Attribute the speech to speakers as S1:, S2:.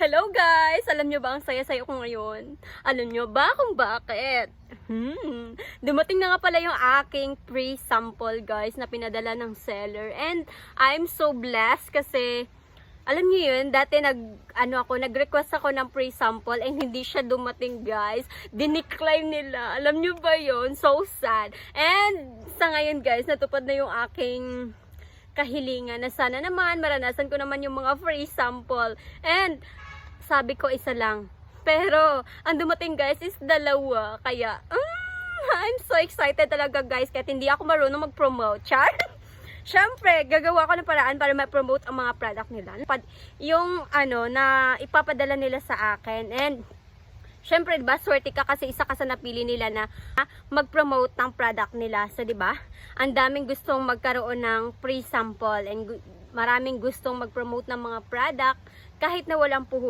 S1: Hello guys! Alam nyo ba ang saya-saya ko ngayon? Alam nyo ba kung bakit? Dumating na nga pala yung aking pre-sample guys na pinadala ng seller. And I'm so blessed kasi alam niyo yun, dati nag-request ako ng pre-sample and hindi siya dumating guys. Dinicline nila. Alam niyo ba yun? So sad. And sa ngayon guys, natupad na yung aking kahilingan na sana naman maranasan ko naman yung mga free sample. And sabi ko isa lang. Pero ang dumating guys is dalawa. Kaya I'm so excited talaga guys kahit hindi ako marunong mag-promote. Char! Siyempre, gagawa ko ng paraan para ma-promote ang mga product nila. Yung na ipapadala nila sa akin. And siyempre, diba, swerte ka kasi isa ka sa napili nila na mag-promote ng product nila. So, diba, ang daming gustong magkaroon ng free sample and maraming gustong mag-promote ng mga product kahit na walang puhunan.